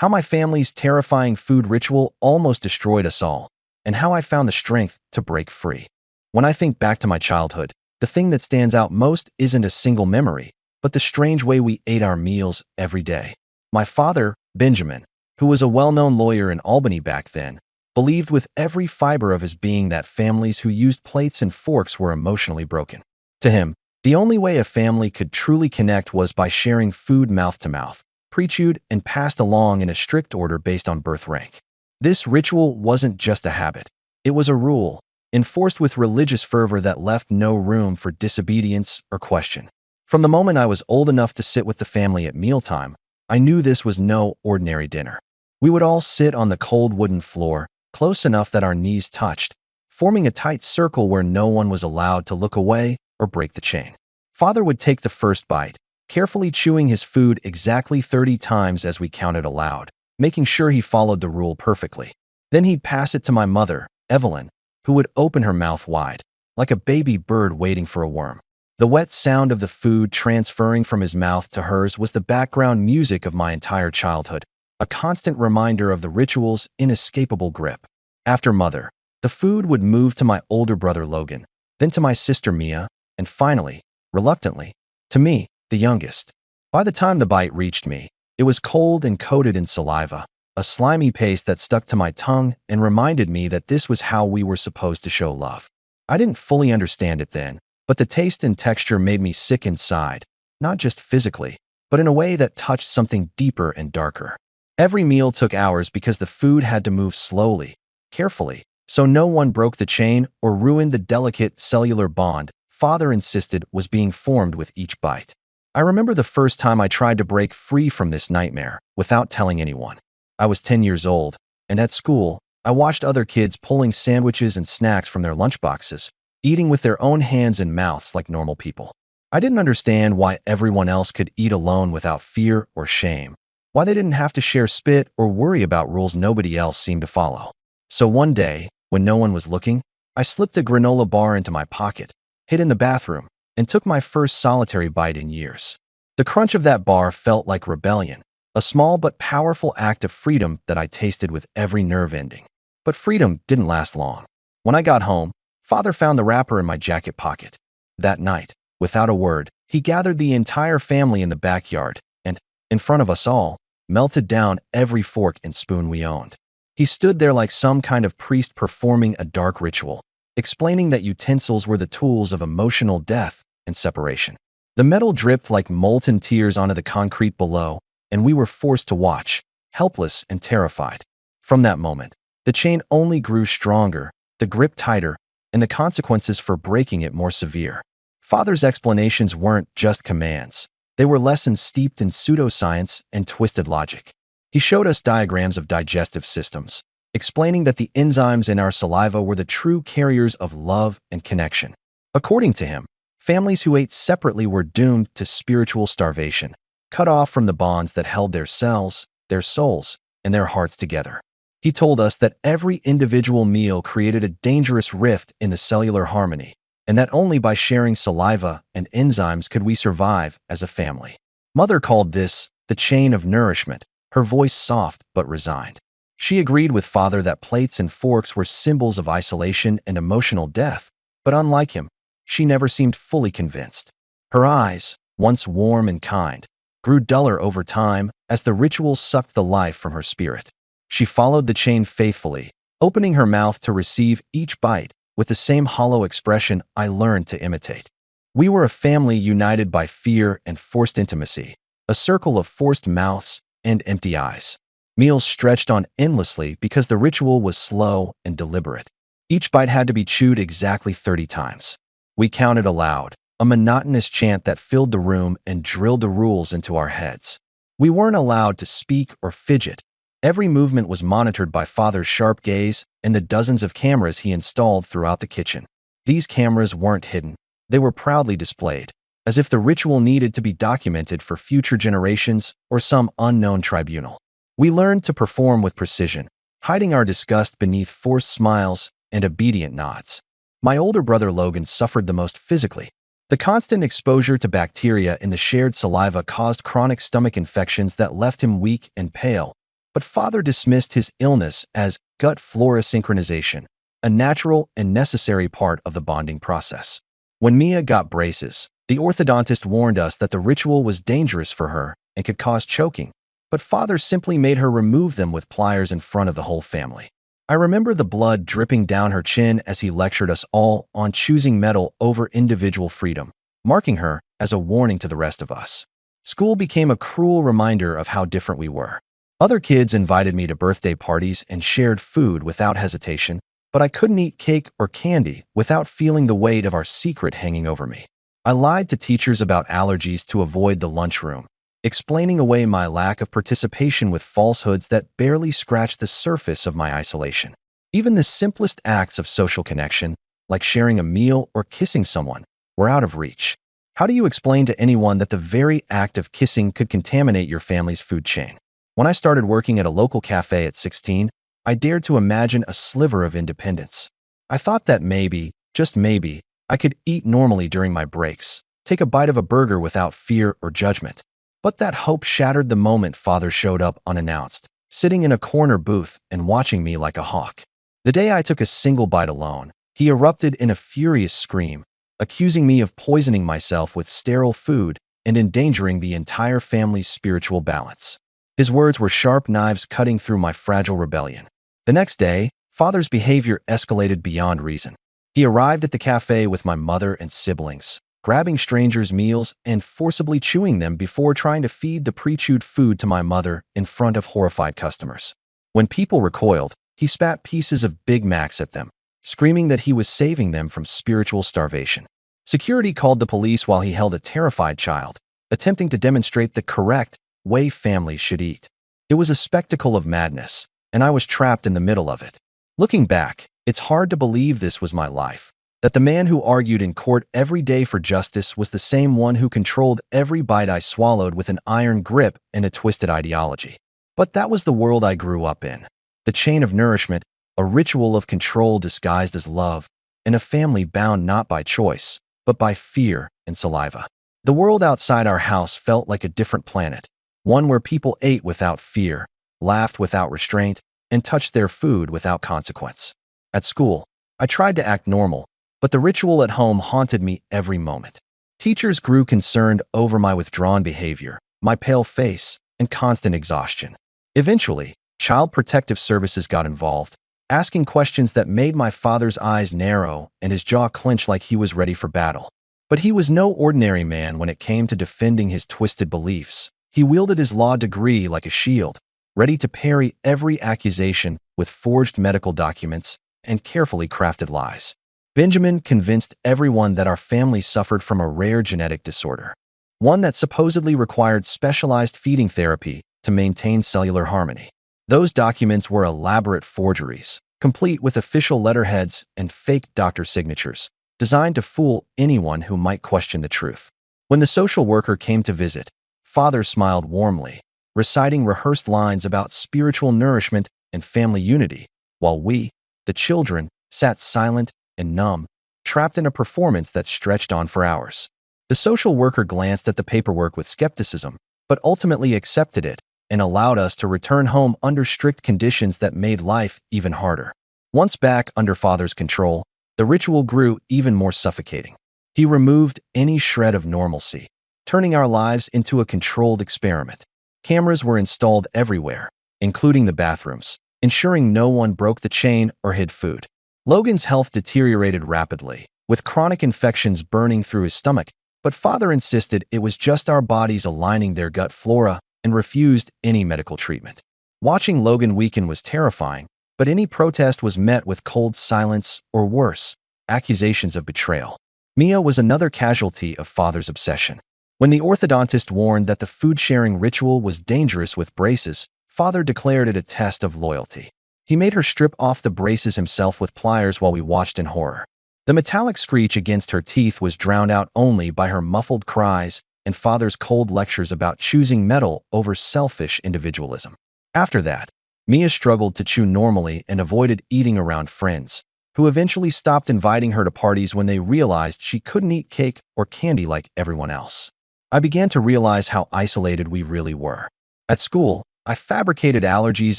how my family's terrifying food ritual almost destroyed us all, and how I found the strength to break free. When I think back to my childhood, the thing that stands out most isn't a single memory, but the strange way we ate our meals every day. My father, Benjamin, who was a well-known lawyer in Albany back then, believed with every fiber of his being that families who used plates and forks were emotionally broken. To him, the only way a family could truly connect was by sharing food mouth to mouth, pre-chewed and passed along in a strict order based on birth rank. This ritual wasn't just a habit. It was a rule, enforced with religious fervor that left no room for disobedience or question. From the moment I was old enough to sit with the family at mealtime, I knew this was no ordinary dinner. We would all sit on the cold wooden floor, close enough that our knees touched, forming a tight circle where no one was allowed to look away or break the chain. Father would take the first bite, carefully chewing his food exactly 30 times as we counted aloud, making sure he followed the rule perfectly. Then he'd pass it to my mother, Evelyn, who would open her mouth wide, like a baby bird waiting for a worm. The wet sound of the food transferring from his mouth to hers was the background music of my entire childhood, a constant reminder of the ritual's inescapable grip. After Mother, the food would move to my older brother Logan, then to my sister Mia, and finally, reluctantly, to me, the youngest. By the time the bite reached me, it was cold and coated in saliva, a slimy paste that stuck to my tongue and reminded me that this was how we were supposed to show love. I didn't fully understand it then, but the taste and texture made me sick inside, not just physically, but in a way that touched something deeper and darker. Every meal took hours because the food had to move slowly, carefully, so no one broke the chain or ruined the delicate cellular bond Father insisted was being formed with each bite. I remember the first time I tried to break free from this nightmare without telling anyone. I was 10 years old, and at school, I watched other kids pulling sandwiches and snacks from their lunchboxes, eating with their own hands and mouths like normal people. I didn't understand why everyone else could eat alone without fear or shame, why they didn't have to share spit or worry about rules nobody else seemed to follow. So one day, when no one was looking, I slipped a granola bar into my pocket, hid in the bathroom, and took my first solitary bite in years. The crunch of that bar felt like rebellion, a small but powerful act of freedom that I tasted with every nerve ending. But freedom didn't last long. When I got home, Father found the wrapper in my jacket pocket. That night, without a word, he gathered the entire family in the backyard and, in front of us all, melted down every fork and spoon we owned. He stood there like some kind of priest performing a dark ritual, explaining that utensils were the tools of emotional death and separation. The metal dripped like molten tears onto the concrete below, and we were forced to watch, helpless and terrified. From that moment, the chain only grew stronger, the grip tighter, and the consequences for breaking it more severe. Father's explanations weren't just commands. They were lessons steeped in pseudoscience and twisted logic. He showed us diagrams of digestive systems, explaining that the enzymes in our saliva were the true carriers of love and connection. According to him, families who ate separately were doomed to spiritual starvation, cut off from the bonds that held their cells, their souls, and their hearts together. He told us that every individual meal created a dangerous rift in the cellular harmony, and that only by sharing saliva and enzymes could we survive as a family. Mother called this the chain of nourishment, her voice soft but resigned. She agreed with Father that plates and forks were symbols of isolation and emotional death, but unlike him, she never seemed fully convinced. Her eyes, once warm and kind, grew duller over time as the ritual sucked the life from her spirit. She followed the chain faithfully, opening her mouth to receive each bite with the same hollow expression I learned to imitate. We were a family united by fear and forced intimacy, a circle of forced mouths and empty eyes. Meals stretched on endlessly because the ritual was slow and deliberate. Each bite had to be chewed exactly 30 times. We counted aloud, a monotonous chant that filled the room and drilled the rules into our heads. We weren't allowed to speak or fidget. Every movement was monitored by Father's sharp gaze and the dozens of cameras he installed throughout the kitchen. These cameras weren't hidden. They were proudly displayed, as if the ritual needed to be documented for future generations or some unknown tribunal. We learned to perform with precision, hiding our disgust beneath forced smiles and obedient nods. My older brother Logan suffered the most physically. The constant exposure to bacteria in the shared saliva caused chronic stomach infections that left him weak and pale, But father dismissed his illness as gut flora synchronization, a natural and necessary part of the bonding process. When Mia got braces, the orthodontist warned us that the ritual was dangerous for her and could cause choking, but father simply made her remove them with pliers in front of the whole family. I remember the blood dripping down her chin as he lectured us all on choosing metal over individual freedom, marking her as a warning to the rest of us. School became a cruel reminder of how different we were. Other kids invited me to birthday parties and shared food without hesitation, but I couldn't eat cake or candy without feeling the weight of our secret hanging over me. I lied to teachers about allergies to avoid the lunchroom, explaining away my lack of participation with falsehoods that barely scratched the surface of my isolation. Even the simplest acts of social connection, like sharing a meal or kissing someone, were out of reach. How do you explain to anyone that the very act of kissing could contaminate your family's food chain? When I started working at a local cafe at 16, I dared to imagine a sliver of independence. I thought that maybe, just maybe, I could eat normally during my breaks, take a bite of a burger without fear or judgment. But that hope shattered the moment father showed up unannounced, sitting in a corner booth and watching me like a hawk. The day I took a single bite alone, he erupted in a furious scream, accusing me of poisoning myself with sterile food and endangering the entire family's spiritual balance. His words were sharp knives cutting through my fragile rebellion. The next day, father's behavior escalated beyond reason. He arrived at the cafe with my mother and siblings, grabbing strangers' meals and forcibly chewing them before trying to feed the pre-chewed food to my mother in front of horrified customers. When people recoiled, he spat pieces of Big Macs at them, screaming that he was saving them from spiritual starvation. Security called the police while he held a terrified child, attempting to demonstrate the correct way families should eat. It was a spectacle of madness, and I was trapped in the middle of it. Looking back, it's hard to believe this was my life, that the man who argued in court every day for justice was the same one who controlled every bite I swallowed with an iron grip and a twisted ideology. But that was the world I grew up in. The chain of nourishment, a ritual of control disguised as love, and a family bound not by choice, but by fear and saliva. The world outside our house felt like a different planet, one where people ate without fear, laughed without restraint, and touched their food without consequence. At school, I tried to act normal, but the ritual at home haunted me every moment. Teachers grew concerned over my withdrawn behavior, my pale face, and constant exhaustion. Eventually, Child Protective Services got involved, asking questions that made my father's eyes narrow and his jaw clench like he was ready for battle. But he was no ordinary man when it came to defending his twisted beliefs. He wielded his law degree like a shield, ready to parry every accusation with forged medical documents and carefully crafted lies. Benjamin convinced everyone that our family suffered from a rare genetic disorder, one that supposedly required specialized feeding therapy to maintain cellular harmony. Those documents were elaborate forgeries, complete with official letterheads and fake doctor signatures, designed to fool anyone who might question the truth. When the social worker came to visit, father smiled warmly, reciting rehearsed lines about spiritual nourishment and family unity, while we, the children, sat silent and numb, trapped in a performance that stretched on for hours. The social worker glanced at the paperwork with skepticism, but ultimately accepted it and allowed us to return home under strict conditions that made life even harder. Once back under father's control, the ritual grew even more suffocating. He removed any shred of normalcy, turning our lives into a controlled experiment. Cameras were installed everywhere, including the bathrooms, ensuring no one broke the chain or hid food. Logan's health deteriorated rapidly, with chronic infections burning through his stomach, but father insisted it was just our bodies aligning their gut flora and refused any medical treatment. Watching Logan weaken was terrifying, but any protest was met with cold silence or worse, accusations of betrayal. Mia was another casualty of father's obsession. When the orthodontist warned that the food-sharing ritual was dangerous with braces, father declared it a test of loyalty. He made her strip off the braces himself with pliers while we watched in horror. The metallic screech against her teeth was drowned out only by her muffled cries and father's cold lectures about choosing metal over selfish individualism. After that, Mia struggled to chew normally and avoided eating around friends, who eventually stopped inviting her to parties when they realized she couldn't eat cake or candy like everyone else. I began to realize how isolated we really were. At school, I fabricated allergies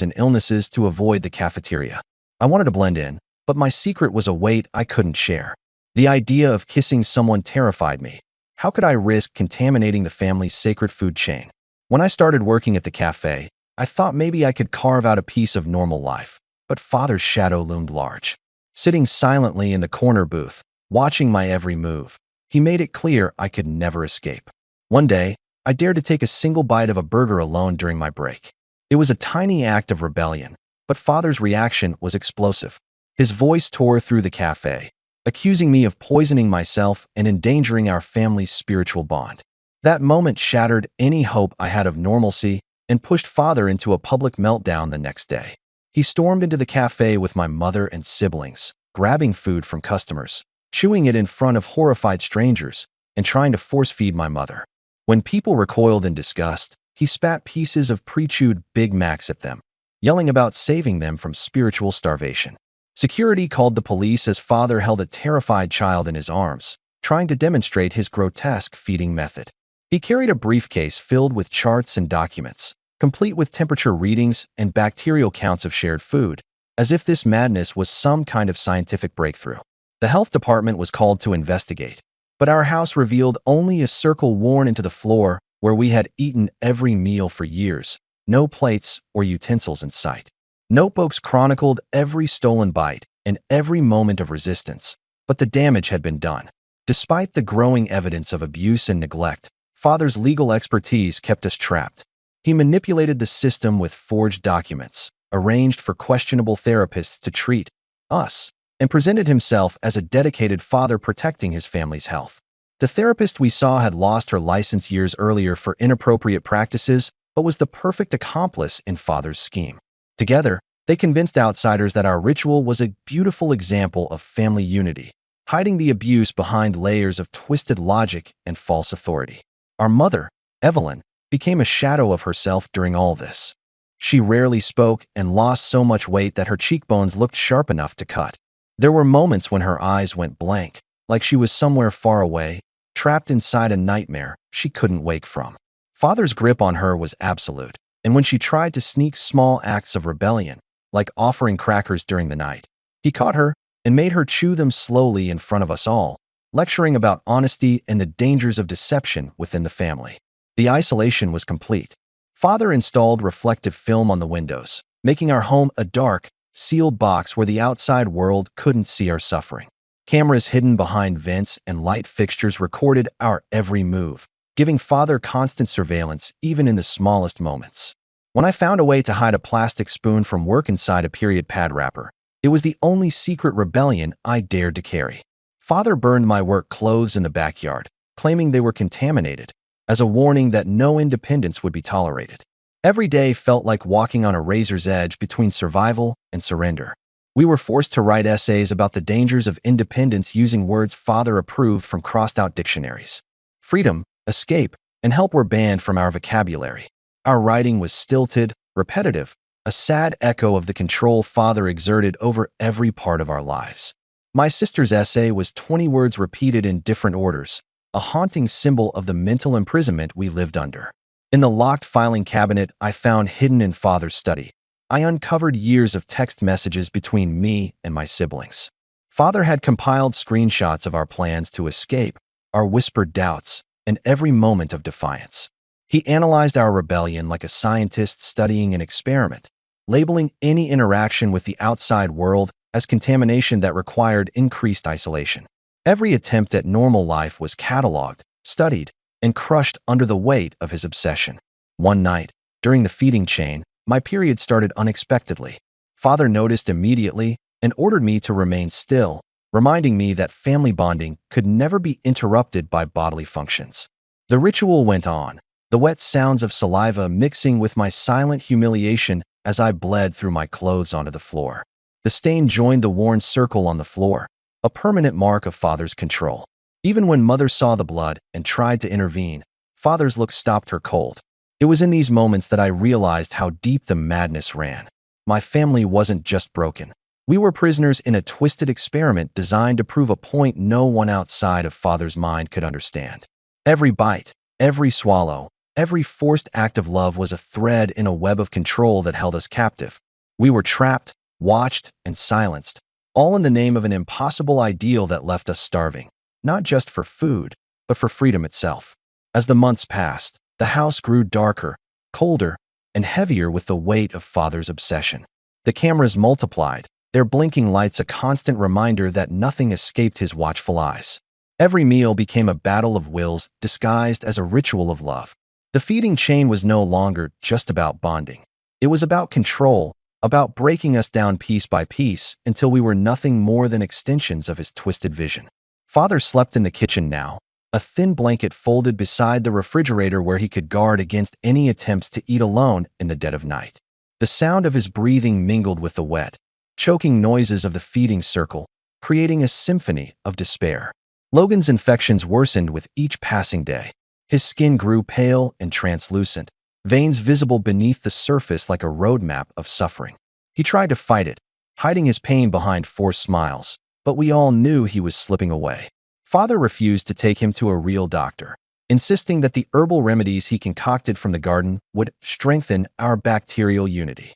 and illnesses to avoid the cafeteria. I wanted to blend in, but my secret was a weight I couldn't share. The idea of kissing someone terrified me. How could I risk contaminating the family's sacred food chain? When I started working at the cafe, I thought maybe I could carve out a piece of normal life, but Father's shadow loomed large. Sitting silently in the corner booth, watching my every move, he made it clear I could never escape. One day, I dared to take a single bite of a burger alone during my break. It was a tiny act of rebellion, but Father's reaction was explosive. His voice tore through the cafe, accusing me of poisoning myself and endangering our family's spiritual bond. That moment shattered any hope I had of normalcy and pushed Father into a public meltdown the next day. He stormed into the cafe with my mother and siblings, grabbing food from customers, chewing it in front of horrified strangers, and trying to force-feed my mother. When people recoiled in disgust, he spat pieces of pre-chewed Big Macs at them, yelling about saving them from spiritual starvation. Security called the police as Father held a terrified child in his arms, trying to demonstrate his grotesque feeding method. He carried a briefcase filled with charts and documents, complete with temperature readings and bacterial counts of shared food, as if this madness was some kind of scientific breakthrough. The health department was called to investigate, but our house revealed only a circle worn into the floor where we had eaten every meal for years, no plates or utensils in sight. Notebooks chronicled every stolen bite and every moment of resistance, but the damage had been done. Despite the growing evidence of abuse and neglect, Father's legal expertise kept us trapped. He manipulated the system with forged documents, arranged for questionable therapists to treat us, and presented himself as a dedicated father protecting his family's health. The therapist we saw had lost her license years earlier for inappropriate practices, but was the perfect accomplice in Father's scheme. Together, they convinced outsiders that our ritual was a beautiful example of family unity, hiding the abuse behind layers of twisted logic and false authority. Our mother, Evelyn, became a shadow of herself during all this. She rarely spoke and lost so much weight that her cheekbones looked sharp enough to cut. There were moments when her eyes went blank, like she was somewhere far away, trapped inside a nightmare she couldn't wake from. Father's grip on her was absolute, and when she tried to sneak small acts of rebellion, like offering crackers during the night, he caught her and made her chew them slowly in front of us all, lecturing about honesty and the dangers of deception within the family. The isolation was complete. Father installed reflective film on the windows, making our home a dark, sealed box where the outside world couldn't see our suffering. Cameras hidden behind vents and light fixtures recorded our every move, giving Father constant surveillance even in the smallest moments. When I found a way to hide a plastic spoon from work inside a period pad wrapper, it was the only secret rebellion I dared to carry. Father burned my work clothes in the backyard, claiming they were contaminated, as a warning that no independence would be tolerated. Every day felt like walking on a razor's edge between survival and surrender. We were forced to write essays about the dangers of independence using words Father approved from crossed-out dictionaries. Freedom, escape, and help were banned from our vocabulary. Our writing was stilted, repetitive, a sad echo of the control Father exerted over every part of our lives. My sister's essay was 20 words repeated in different orders, a haunting symbol of the mental imprisonment we lived under. In the locked filing cabinet I found hidden in Father's study, I uncovered years of text messages between me and my siblings. Father had compiled screenshots of our plans to escape, our whispered doubts, and every moment of defiance. He analyzed our rebellion like a scientist studying an experiment, labeling any interaction with the outside world as contamination that required increased isolation. Every attempt at normal life was cataloged, studied, and crushed under the weight of his obsession. One night, during the feeding chain, my period started unexpectedly. Father noticed immediately and ordered me to remain still, reminding me that family bonding could never be interrupted by bodily functions. The ritual went on, the wet sounds of saliva mixing with my silent humiliation as I bled through my clothes onto the floor. The stain joined the worn circle on the floor, a permanent mark of Father's control. Even when Mother saw the blood and tried to intervene, Father's look stopped her cold. It was in these moments that I realized how deep the madness ran. My family wasn't just broken. We were prisoners in a twisted experiment designed to prove a point no one outside of Father's mind could understand. Every bite, every swallow, Every forced act of love was a thread in a web of control that held us captive. We were trapped, watched, and silenced, all in the name of an impossible ideal that left us starving, not just for food, but for freedom itself. As the months passed, the house grew darker, colder, and heavier with the weight of Father's obsession. The cameras multiplied, their blinking lights a constant reminder that nothing escaped his watchful eyes. Every meal became a battle of wills disguised as a ritual of love. The feeding chain was no longer just about bonding. It was about control, about breaking us down piece by piece until we were nothing more than extensions of his twisted vision. Father slept in the kitchen now, a thin blanket folded beside the refrigerator where he could guard against any attempts to eat alone in the dead of night. The sound of his breathing mingled with the wet, choking noises of the feeding circle, creating a symphony of despair. Logan's infections worsened with each passing day. His skin grew pale and translucent, veins visible beneath the surface like a roadmap of suffering. He tried to fight it, hiding his pain behind forced smiles, but we all knew he was slipping away. Father refused to take him to a real doctor, insisting that the herbal remedies he concocted from the garden would strengthen our bacterial unity.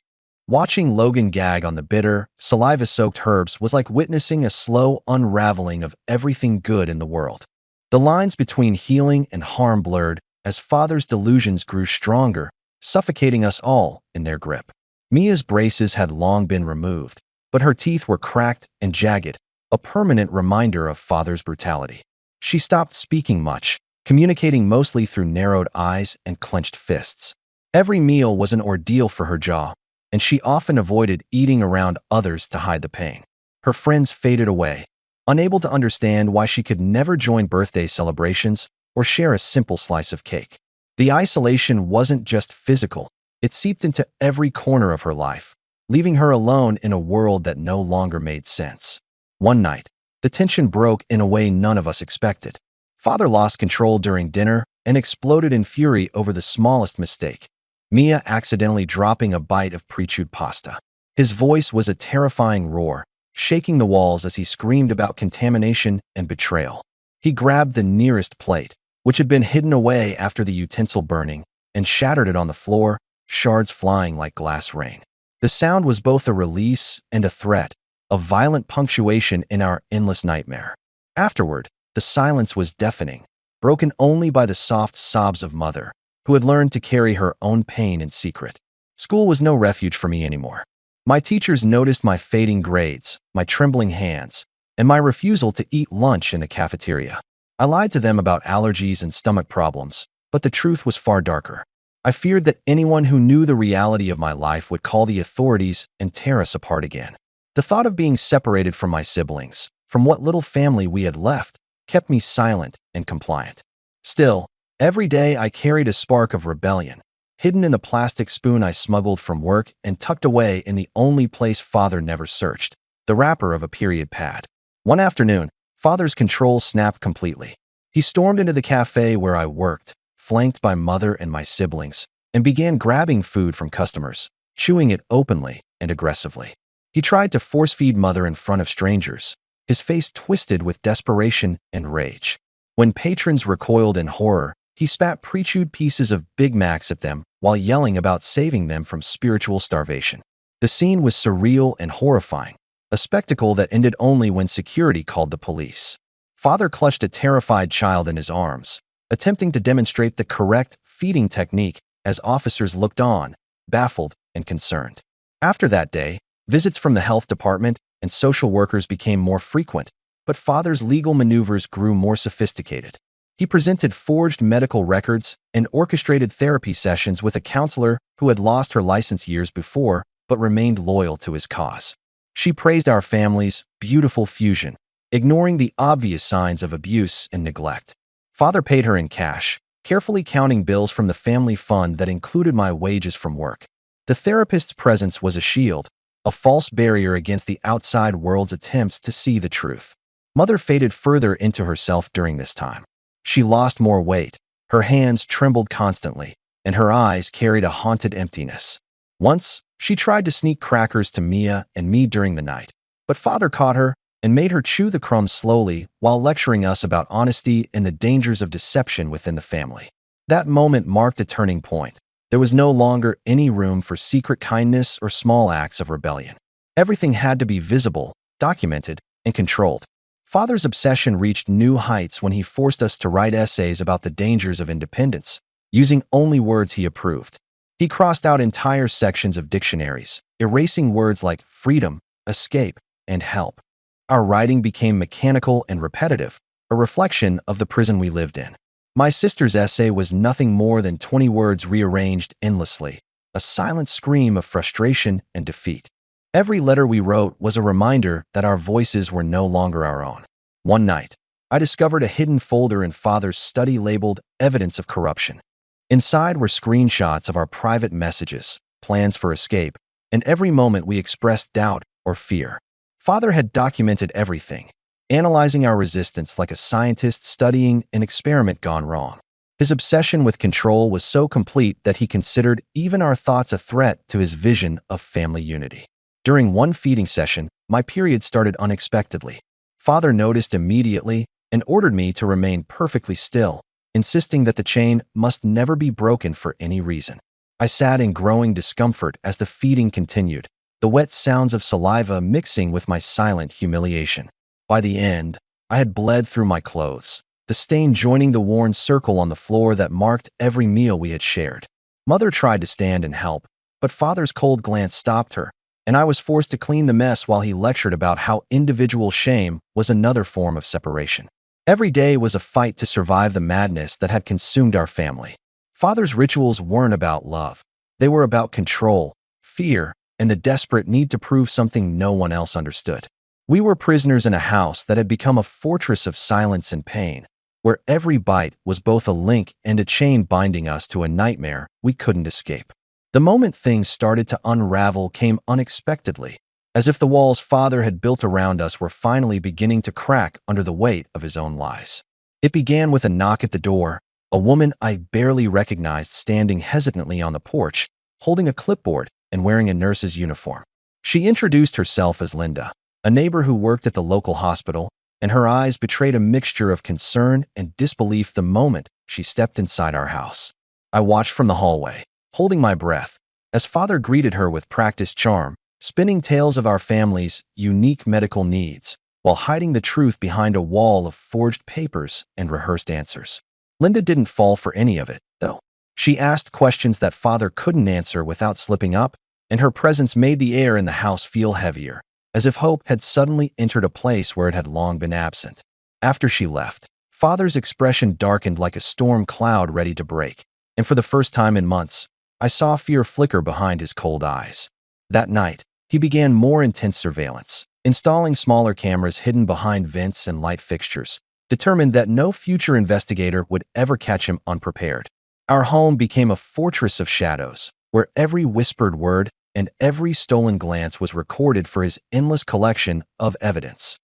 Watching Logan gag on the bitter, saliva-soaked herbs was like witnessing a slow unraveling of everything good in the world. The lines between healing and harm blurred as Father's delusions grew stronger, suffocating us all in their grip. Mia's braces had long been removed, but her teeth were cracked and jagged, a permanent reminder of Father's brutality. She stopped speaking much, communicating mostly through narrowed eyes and clenched fists. Every meal was an ordeal for her jaw, and she often avoided eating around others to hide the pain. Her friends faded away, unable to understand why she could never join birthday celebrations or share a simple slice of cake. The isolation wasn't just physical, it seeped into every corner of her life, leaving her alone in a world that no longer made sense. One night, the tension broke in a way none of us expected. Father lost control during dinner and exploded in fury over the smallest mistake, Mia accidentally dropping a bite of pre-chewed pasta. His voice was a terrifying roar, shaking the walls as he screamed about contamination and betrayal. He grabbed the nearest plate, which had been hidden away after the utensil burning, and shattered it on the floor, shards flying like glass rain. The sound was both a release and a threat, a violent punctuation in our endless nightmare. Afterward, the silence was deafening, broken only by the soft sobs of Mother, who had learned to carry her own pain in secret. School was no refuge for me anymore. My teachers noticed my fading grades, my trembling hands, and my refusal to eat lunch in the cafeteria. I lied to them about allergies and stomach problems, but the truth was far darker. I feared that anyone who knew the reality of my life would call the authorities and tear us apart again. The thought of being separated from my siblings, from what little family we had left, kept me silent and compliant. Still, every day I carried a spark of rebellion, hidden in the plastic spoon I smuggled from work and tucked away in the only place Father never searched, the wrapper of a period pad. One afternoon, Father's control snapped completely. He stormed into the cafe where I worked, flanked by Mother and my siblings, and began grabbing food from customers, chewing it openly and aggressively. He tried to force-feed Mother in front of strangers, his face twisted with desperation and rage. When patrons recoiled in horror, he spat pre-chewed pieces of Big Macs at them while yelling about saving them from spiritual starvation. The scene was surreal and horrifying, a spectacle that ended only when security called the police. Father clutched a terrified child in his arms, attempting to demonstrate the correct feeding technique as officers looked on, baffled and concerned. After that day, visits from the health department and social workers became more frequent, but Father's legal maneuvers grew more sophisticated. He presented forged medical records and orchestrated therapy sessions with a counselor who had lost her license years before but remained loyal to his cause. She praised our family's beautiful fusion, ignoring the obvious signs of abuse and neglect. Father paid her in cash, carefully counting bills from the family fund that included my wages from work. The therapist's presence was a shield, a false barrier against the outside world's attempts to see the truth. Mother faded further into herself during this time. She lost more weight, her hands trembled constantly, and her eyes carried a haunted emptiness. Once, she tried to sneak crackers to Mia and me during the night, but Father caught her and made her chew the crumbs slowly while lecturing us about honesty and the dangers of deception within the family. That moment marked a turning point. There was no longer any room for secret kindness or small acts of rebellion. Everything had to be visible, documented, and controlled. Father's obsession reached new heights when he forced us to write essays about the dangers of independence, using only words he approved. He crossed out entire sections of dictionaries, erasing words like freedom, escape, and help. Our writing became mechanical and repetitive, a reflection of the prison we lived in. My sister's essay was nothing more than 20 words rearranged endlessly, a silent scream of frustration and defeat. Every letter we wrote was a reminder that our voices were no longer our own. One night, I discovered a hidden folder in Father's study labeled Evidence of Corruption. Inside were screenshots of our private messages, plans for escape, and every moment we expressed doubt or fear. Father had documented everything, analyzing our resistance like a scientist studying an experiment gone wrong. His obsession with control was so complete that he considered even our thoughts a threat to his vision of family unity. During one feeding session, my period started unexpectedly. Father noticed immediately and ordered me to remain perfectly still, insisting that the chain must never be broken for any reason. I sat in growing discomfort as the feeding continued, the wet sounds of saliva mixing with my silent humiliation. By the end, I had bled through my clothes, the stain joining the worn circle on the floor that marked every meal we had shared. Mother tried to stand and help, but Father's cold glance stopped her, and I was forced to clean the mess while he lectured about how individual shame was another form of separation. Every day was a fight to survive the madness that had consumed our family. Father's rituals weren't about love. They were about control, fear, and the desperate need to prove something no one else understood. We were prisoners in a house that had become a fortress of silence and pain, where every bite was both a link and a chain binding us to a nightmare we couldn't escape. The moment things started to unravel came unexpectedly, as if the walls Father had built around us were finally beginning to crack under the weight of his own lies. It began with a knock at the door, a woman I barely recognized standing hesitantly on the porch, holding a clipboard and wearing a nurse's uniform. She introduced herself as Linda, a neighbor who worked at the local hospital, and her eyes betrayed a mixture of concern and disbelief the moment she stepped inside our house. I watched from the hallway, holding my breath, as Father greeted her with practiced charm, spinning tales of our family's unique medical needs, while hiding the truth behind a wall of forged papers and rehearsed answers. Linda didn't fall for any of it, though. She asked questions that Father couldn't answer without slipping up, and her presence made the air in the house feel heavier, as if hope had suddenly entered a place where it had long been absent. After she left, Father's expression darkened like a storm cloud ready to break, and for the first time in months, I saw fear flicker behind his cold eyes. That night, he began more intense surveillance, installing smaller cameras hidden behind vents and light fixtures, determined that no future investigator would ever catch him unprepared. Our home became a fortress of shadows, where every whispered word and every stolen glance was recorded for his endless collection of evidence.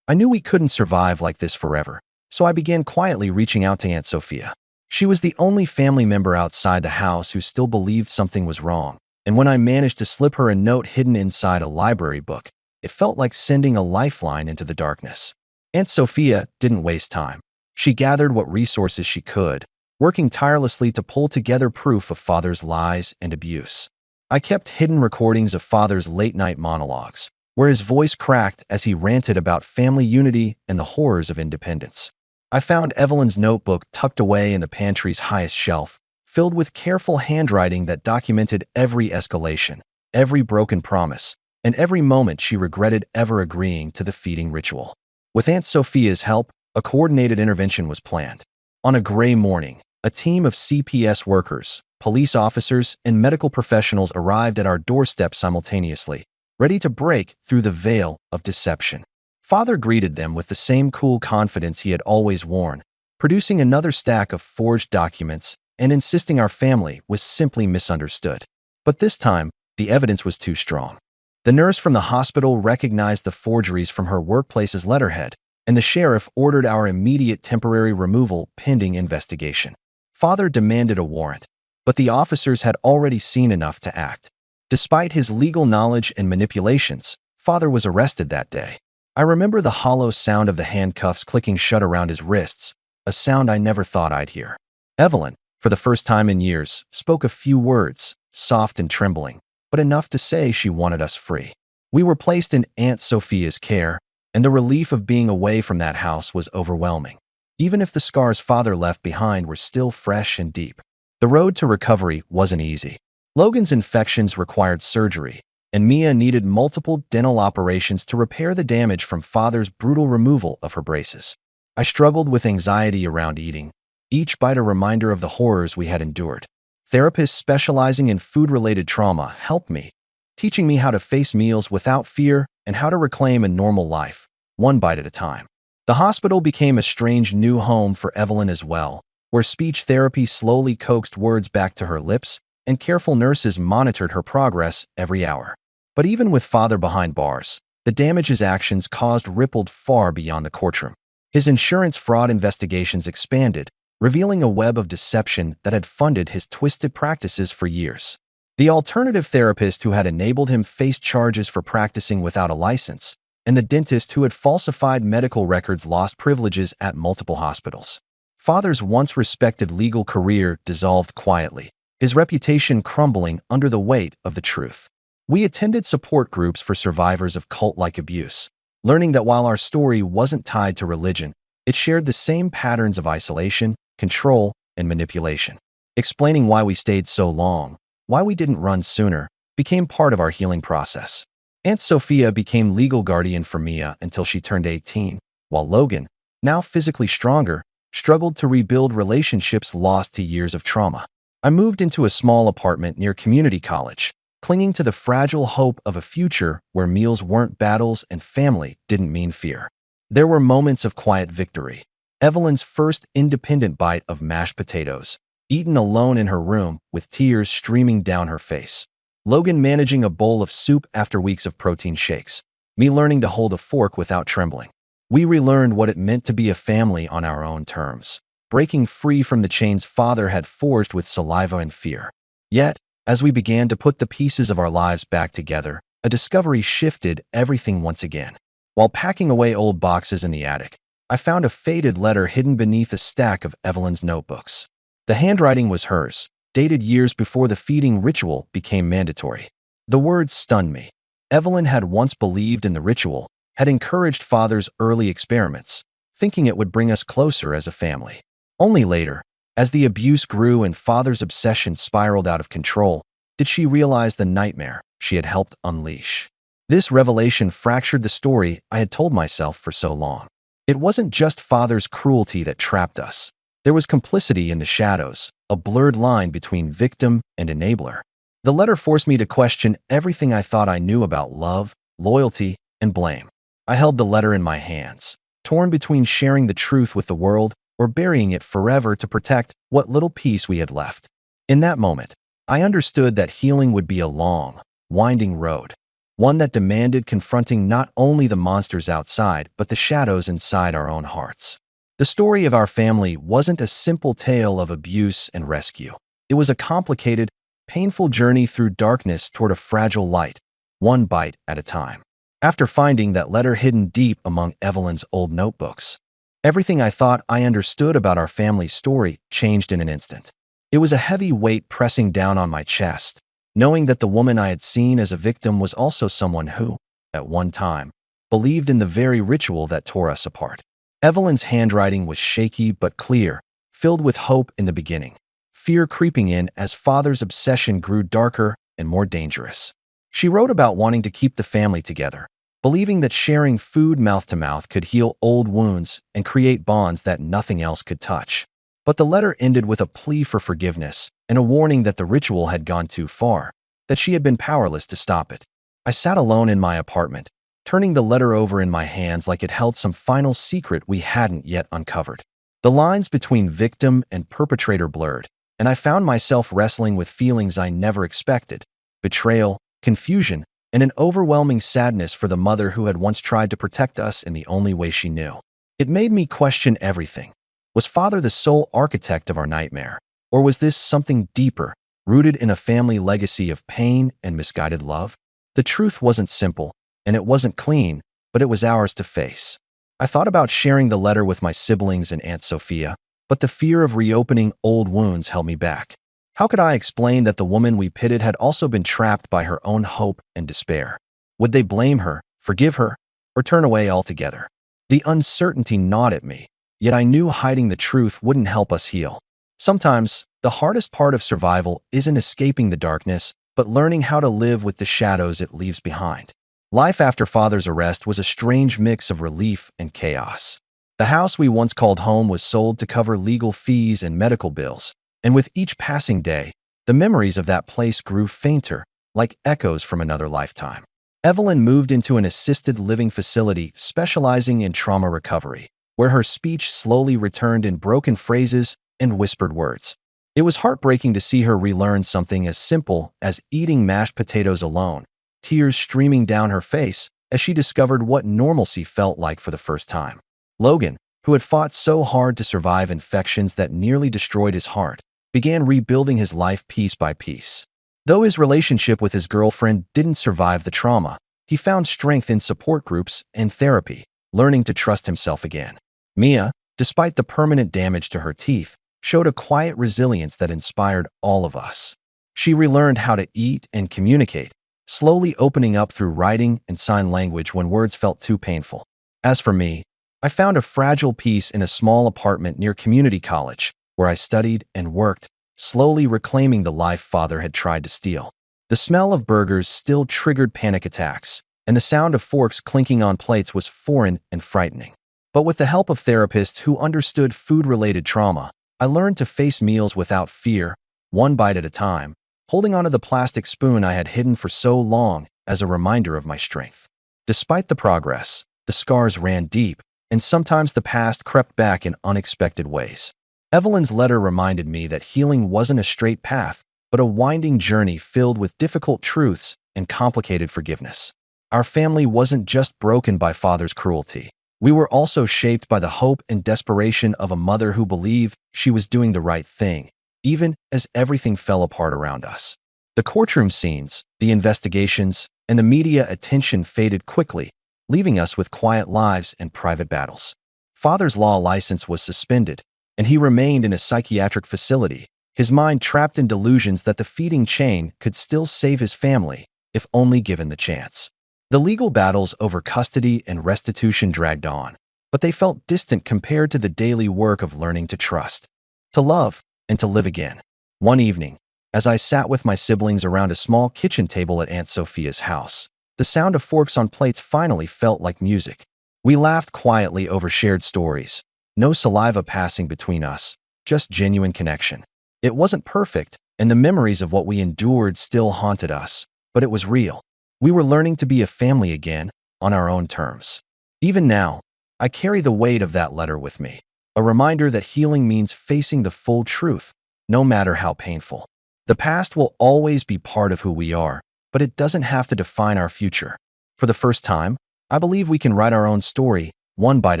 I knew we couldn't survive like this forever, so I began quietly reaching out to Aunt Sophia. She was the only family member outside the house who still believed something was wrong, and when I managed to slip her a note hidden inside a library book, it felt like sending a lifeline into the darkness. Aunt Sophia didn't waste time. She gathered what resources she could, working tirelessly to pull together proof of Father's lies and abuse. I kept hidden recordings of Father's late-night monologues, where his voice cracked as he ranted about family unity and the horrors of independence. I found Evelyn's notebook tucked away in the pantry's highest shelf, filled with careful handwriting that documented every escalation, every broken promise, and every moment she regretted ever agreeing to the feeding ritual. With Aunt Sophia's help, a coordinated intervention was planned. On a gray morning, a team of CPS workers, police officers, and medical professionals arrived at our doorstep simultaneously, ready to break through the veil of deception. Father greeted them with the same cool confidence he had always worn, producing another stack of forged documents and insisting our family was simply misunderstood. But this time, the evidence was too strong. The nurse from the hospital recognized the forgeries from her workplace's letterhead, and the sheriff ordered our immediate temporary removal pending investigation. Father demanded a warrant, but the officers had already seen enough to act. Despite his legal knowledge and manipulations, Father was arrested that day. I remember the hollow sound of the handcuffs clicking shut around his wrists, a sound I never thought I'd hear. Evelyn, for the first time in years, spoke a few words, soft and trembling, but enough to say she wanted us free. We were placed in Aunt Sophia's care, and the relief of being away from that house was overwhelming. Even if the scars father left behind were still fresh and deep, the road to recovery wasn't easy. Logan's infections required surgery, and Mia needed multiple dental operations to repair the damage from father's brutal removal of her braces. I struggled with anxiety around eating, each bite a reminder of the horrors we had endured. Therapists specializing in food-related trauma helped me, teaching me how to face meals without fear and how to reclaim a normal life, one bite at a time. The hospital became a strange new home for Evelyn as well, where speech therapy slowly coaxed words back to her lips and careful nurses monitored her progress every hour. But even with father behind bars, the damage his actions caused rippled far beyond the courtroom. His insurance fraud investigations expanded, revealing a web of deception that had funded his twisted practices for years. The alternative therapist who had enabled him faced charges for practicing without a license, and the dentist who had falsified medical records lost privileges at multiple hospitals. Father's once respected legal career dissolved quietly, his reputation crumbling under the weight of the truth. We attended support groups for survivors of cult-like abuse, learning that while our story wasn't tied to religion, it shared the same patterns of isolation, control, and manipulation. Explaining why we stayed so long, why we didn't run sooner, became part of our healing process. Aunt Sophia became legal guardian for Mia until she turned 18, while Logan, now physically stronger, struggled to rebuild relationships lost to years of trauma. I moved into a small apartment near community college, clinging to the fragile hope of a future where meals weren't battles and family didn't mean fear. There were moments of quiet victory. Evelyn's first independent bite of mashed potatoes, eaten alone in her room with tears streaming down her face. Logan managing a bowl of soup after weeks of protein shakes. Me learning to hold a fork without trembling. We relearned what it meant to be a family on our own terms, breaking free from the chains father had forged with saliva and fear. Yet, as we began to put the pieces of our lives back together, a discovery shifted everything once again. While packing away old boxes in the attic, I found a faded letter hidden beneath a stack of Evelyn's notebooks. The handwriting was hers, dated years before the feeding ritual became mandatory. The words stunned me. Evelyn had once believed in the ritual, had encouraged father's early experiments, thinking it would bring us closer as a family. Only later, as the abuse grew and father's obsession spiraled out of control, did she realize the nightmare she had helped unleash. This revelation fractured the story I had told myself for so long. It wasn't just father's cruelty that trapped us. There was complicity in the shadows, a blurred line between victim and enabler. The letter forced me to question everything I thought I knew about love, loyalty, and blame. I held the letter in my hands, torn between sharing the truth with the world or burying it forever to protect what little peace we had left. In that moment, I understood that healing would be a long, winding road, one that demanded confronting not only the monsters outside but the shadows inside our own hearts. The story of our family wasn't a simple tale of abuse and rescue. It was a complicated, painful journey through darkness toward a fragile light, one bite at a time. After finding that letter hidden deep among Evelyn's old notebooks, everything I thought I understood about our family's story changed in an instant. It was a heavy weight pressing down on my chest, knowing that the woman I had seen as a victim was also someone who, at one time, believed in the very ritual that tore us apart. Evelyn's handwriting was shaky but clear, filled with hope in the beginning, fear creeping in as father's obsession grew darker and more dangerous. She wrote about wanting to keep the family together, believing that sharing food mouth to mouth could heal old wounds and create bonds that nothing else could touch. But the letter ended with a plea for forgiveness and a warning that the ritual had gone too far, that she had been powerless to stop it. I sat alone in my apartment, turning the letter over in my hands like it held some final secret we hadn't yet uncovered. The lines between victim and perpetrator blurred, and I found myself wrestling with feelings I never expected: betrayal, confusion, and an overwhelming sadness for the mother who had once tried to protect us in the only way she knew. It made me question everything. Was father the sole architect of our nightmare? Or was this something deeper, rooted in a family legacy of pain and misguided love? The truth wasn't simple, and it wasn't clean, but it was ours to face. I thought about sharing the letter with my siblings and Aunt Sophia, but the fear of reopening old wounds held me back. How could I explain that the woman we pitted had also been trapped by her own hope and despair? Would they blame her, forgive her, or turn away altogether? The uncertainty gnawed at me, yet I knew hiding the truth wouldn't help us heal. Sometimes, the hardest part of survival isn't escaping the darkness, but learning how to live with the shadows it leaves behind. Life after Father's arrest was a strange mix of relief and chaos. The house we once called home was sold to cover legal fees and medical bills, and with each passing day, the memories of that place grew fainter, like echoes from another lifetime. Evelyn moved into an assisted living facility specializing in trauma recovery, where her speech slowly returned in broken phrases and whispered words. It was heartbreaking to see her relearn something as simple as eating mashed potatoes alone, tears streaming down her face as she discovered what normalcy felt like for the first time. Logan, who had fought so hard to survive infections that nearly destroyed his heart, began rebuilding his life piece by piece. Though his relationship with his girlfriend didn't survive the trauma, he found strength in support groups and therapy, learning to trust himself again. Mia, despite the permanent damage to her teeth, showed a quiet resilience that inspired all of us. She relearned how to eat and communicate, slowly opening up through writing and sign language when words felt too painful. As for me, I found a fragile peace in a small apartment near community college, where I studied and worked, slowly reclaiming the life Father had tried to steal. The smell of burgers still triggered panic attacks, and the sound of forks clinking on plates was foreign and frightening. But with the help of therapists who understood food-related trauma, I learned to face meals without fear, one bite at a time, holding onto the plastic spoon I had hidden for so long as a reminder of my strength. Despite the progress, the scars ran deep, and sometimes the past crept back in unexpected ways. Evelyn's letter reminded me that healing wasn't a straight path, but a winding journey filled with difficult truths and complicated forgiveness. Our family wasn't just broken by Father's cruelty. We were also shaped by the hope and desperation of a mother who believed she was doing the right thing, even as everything fell apart around us. The courtroom scenes, the investigations, and the media attention faded quickly, leaving us with quiet lives and private battles. Father's law license was suspended, and he remained in a psychiatric facility, his mind trapped in delusions that the feeding chain could still save his family, if only given the chance. The legal battles over custody and restitution dragged on, but they felt distant compared to the daily work of learning to trust, to love, and to live again. One evening, as I sat with my siblings around a small kitchen table at Aunt Sophia's house, the sound of forks on plates finally felt like music. We laughed quietly over shared stories, no saliva passing between us, just genuine connection. It wasn't perfect, and the memories of what we endured still haunted us, but it was real. We were learning to be a family again, on our own terms. Even now, I carry the weight of that letter with me, a reminder that healing means facing the full truth, no matter how painful. The past will always be part of who we are, but it doesn't have to define our future. For the first time, I believe we can write our own story, one bite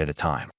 at a time.